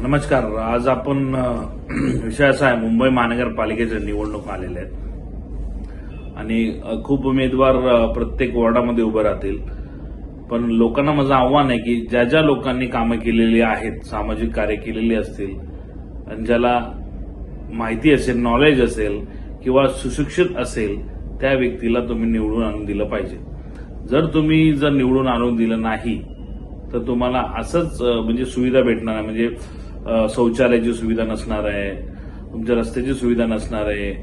नमस्कार. आज आपण विषय असा आहे, मुंबई महानगरपालिकेच्या निवडणूक आलेल्या आहेत आणि खूप उमेदवार प्रत्येक वॉर्डामध्ये उभे राहतील. पण लोकांना माझं आव्हान आहे की ज्या ज्या लोकांनी कामं केलेली आहेत, सामाजिक कार्य केलेली असतील आणि ज्याला माहिती असेल, नॉलेज असेल किंवा सुशिक्षित असेल, त्या व्यक्तीला तुम्ही निवडून आणून दिलं पाहिजे. जर निवडून आणून दिलं नाही तर तुम्हाला असंच म्हणजे सुविधा भेटणार आहे. म्हणजे शौचालयाची सुविधा नसणार आहे, तुमच्या रस्त्याची सुविधा नसणार आहे.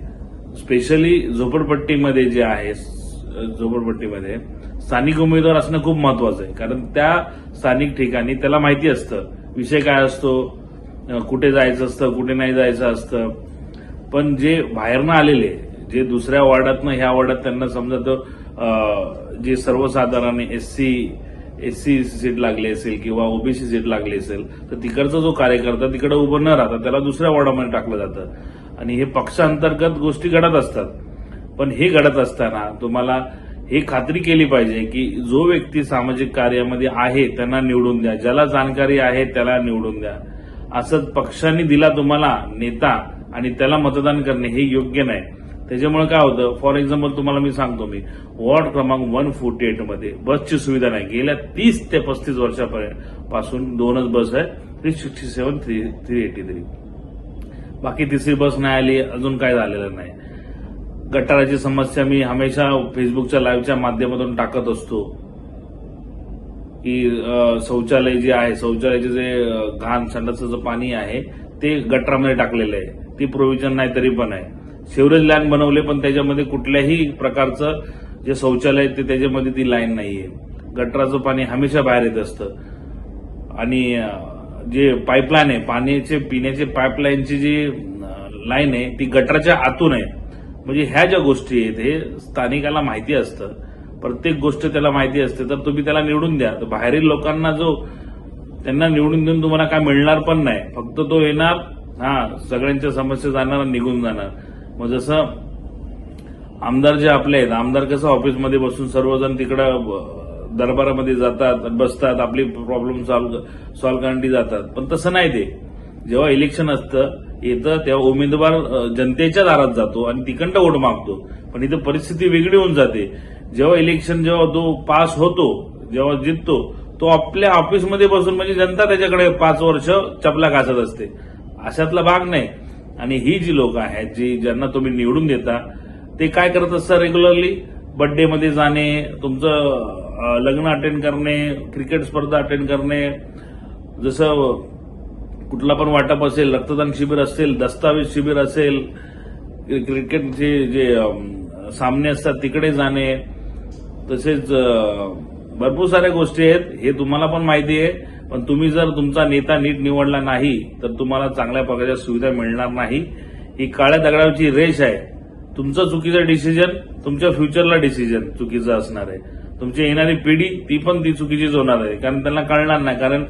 स्पेशली झोपडपट्टीमध्ये जे आहे, झोपडपट्टीमध्ये स्थानिक उमेदवार असणं खूप महत्वाचं आहे. कारण त्या स्थानिक ठिकाणी त्याला माहिती असतं विषय काय असतो, कुठे जायचं असतं, कुठे नाही जायचं असतं. पण जे बाहेरनं आलेले, जे दुसऱ्या वॉर्डातनं ह्या वॉर्डात त्यांना समजा जे सर्वसाधारण एससी सीट लागली असेल किंवा ओबीसी सीट लागली असेल, तर तिकडचा जो कार्यकर्ता तिकडे उभं न राहता त्याला दुसऱ्या वॉर्डामध्ये टाकलं जातं आणि हे पक्षांतर्गत गोष्टी घडत असतात. पण हे घडत असताना तुम्हाला हे खात्री केली पाहिजे की जो व्यक्ती सामाजिक कार्यामध्ये आहे त्यांना निवडून द्या, ज्याला जाणकारी आहे त्याला निवडून द्या. असंच पक्षांनी दिला तुम्हाला नेता आणि त्याला मतदान करणे हे योग्य नाही. त्याच्यामुळे काय होतं, फॉर एक्झाम्पल तुम्हाला मी सांगतो, मी वॉर्ड क्रमांक 148 मध्ये बसची सुविधा नाही. गेल्या 30 ते 35 वर्षापासून 2च बस आहे, 367, 383. बाकी तिसरी बस नाही आली, अजून काय झालेलं नाही. गटाराची समस्या मी हमेशा फेसबुकच्या लाईव्हच्या माध्यमातून टाकत असतो की शौचालय जे आहे, शौचालयाचे जे घाण संडासाचं पाणी आहे ते गटारामध्ये टाकलेलं आहे. ती प्रोव्हिजन नाही तरी पण आहे. सिवरेज लाईन बनवले पण त्याच्यामध्ये कुठल्याही प्रकारचं जे शौचालय ते त्याच्यामध्ये ती लाईन नाहीये. गटराचं पाणी हमेशा बाहेर येत असतं आणि जे पाईपलाईन आहे, पाण्याचे पिण्याचे पाईपलाईनची जी लाईन आहे ती गटराच्या आतून आहे. म्हणजे ह्या ज्या गोष्टी आहेत हे स्थानिकाला माहिती असतं, प्रत्येक गोष्ट त्याला माहिती असते. तर तुम्ही त्याला निवडून द्या. तर बाहेरील लोकांना त्यांना निवडून देऊन तुम्हाला काय मिळणार पण नाही. फक्त तो येणार, सगळ्यांच्या समस्या जाणार, निघून जाणार. मग जसं आमदार जे आपले आहेत, आमदार कसं ऑफिसमध्ये बसून सर्वजण तिकडं दरबारामध्ये जातात, बसतात, आपली प्रॉब्लेम सॉल्व्ह करण्यासाठी जातात. पण तसं नाही. ते जेव्हा इलेक्शन येतं तेव्हा उमेदवार जनतेच्या दारात जातो आणि तिकडं वोट मागतो. पण इथं परिस्थिती वेगळी होऊन जाते. जेव्हा तो पास होतो, जेव्हा जिंकतो, तो आपल्या ऑफिसमध्ये बसून, म्हणजे जनता त्याच्याकडे 5 वर्ष चपला घासत असते. अशातला भाग नाही. आणि ही जी लोक आहेत, ज्यांना तुम्ही निवडून देता, ते काय करत असतात, रेग्युलरली बर्थडे मध्ये जाणे, तुमचं लग्न अटेंड करणे, क्रिकेट स्पर्धा अटेंड करणे, जसं कुठला पण वाटप असेल, रक्तदान शिबिर असेल, दस्तावेज शिबिर असेल, क्रिकेटचे जे सामने असतात तिकडे जाणे, तसेच भरपूर साऱ्या गोष्टी आहेत. हे तुम्हाला पण माहिती आहे. पण तुम्ही जर तुमचा नेता नीट निवडला नाही तर तुम्हाला चांगल्या प्रकारच्या सुविधा मिळणार नाही. ही काळ्या दगडावरची रेष आहे. तुमचं चुकीचं डिसिजन तुमच्या फ्युचरला डिसिजन चुकीचं असणार आहे. तुमची येणारी पिढी ती पण चुकीचीच होणार आहे. कारण त्यांना कळणार नाही. कारण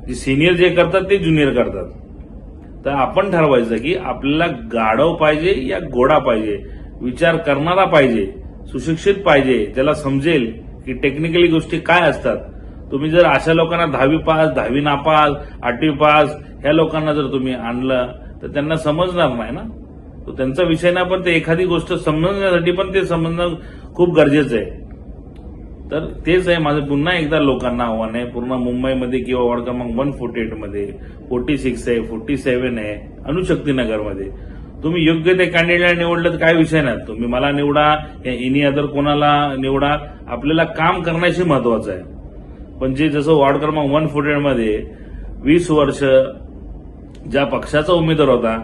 जे सिनियर जे करतात ते ज्युनियर करतात. तर आपण ठरवायचं की आपल्याला गाढव पाहिजे या घोडा पाहिजे, विचार करणारा पाहिजे, सुशिक्षित पाहिजे, ज्याला समजेल की टेक्निकली गोष्टी काय असतात. तुम्ही जर अशा लोकांना 10वी पास, 10वी नापास, 8वी पास ह्या लोकांना जर तुम्ही आणलं तर त्यांना समजणार नाही ना. तो त्यांचा विषय ना. पण ते एखादी गोष्ट समजण्यासाठी पण ते समजणं खूप गरजेचं आहे. तर तेच आहे माझं पुन्हा एकदा लोकांना आव्हान आहे. पूर्ण मुंबईमध्ये किंवा वॉर्ड क्रमांक 148 मध्ये 46 आहे, 47 आहे, अणुशक्तीनगरमध्ये तुम्ही योग्य ते कॅन्डिडेट निवडलं तर काय विषय नाही. तुम्ही मला निवडा या एनी अदर कोणाला निवडा, आपल्याला काम करण्याशी महत्वाचं आहे. पण जसं वॉर्ड क्रमांक 148 मध्ये 20 वर्ष ज्या पक्षाचा उमेदवार होता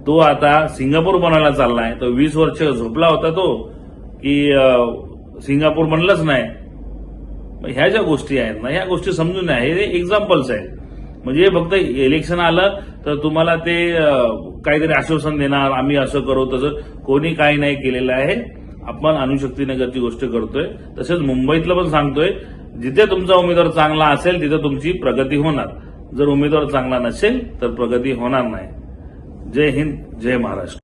तो आता सिंगापूर बनायला चाललाय, तो 20 वर्ष झोपला होता तो की सिंगापूर बनलंच नाही. ह्या ज्या गोष्टी आहेत ना, ह्या गोष्टी समजून घ्या. हे एक्झाम्पल्स आहेत. म्हणजे फक्त इलेक्शन आलं तर तुम्हाला ते काहीतरी आश्वासन देणार, आम्ही असं करू तसं. कोणी काही नाही केलेलं आहे. आपण अणुशक्तीनगरची गोष्ट करतोय. तसेच मुंबईतलं पण सांगतोय, जिथे तुमचा उमेदवार चांगला असेल तिथे तुमची प्रगती होणार. जर उमेदवार चांगला नसेल तर प्रगती होणार नाही. जय हिंद, जय महाराष्ट्र.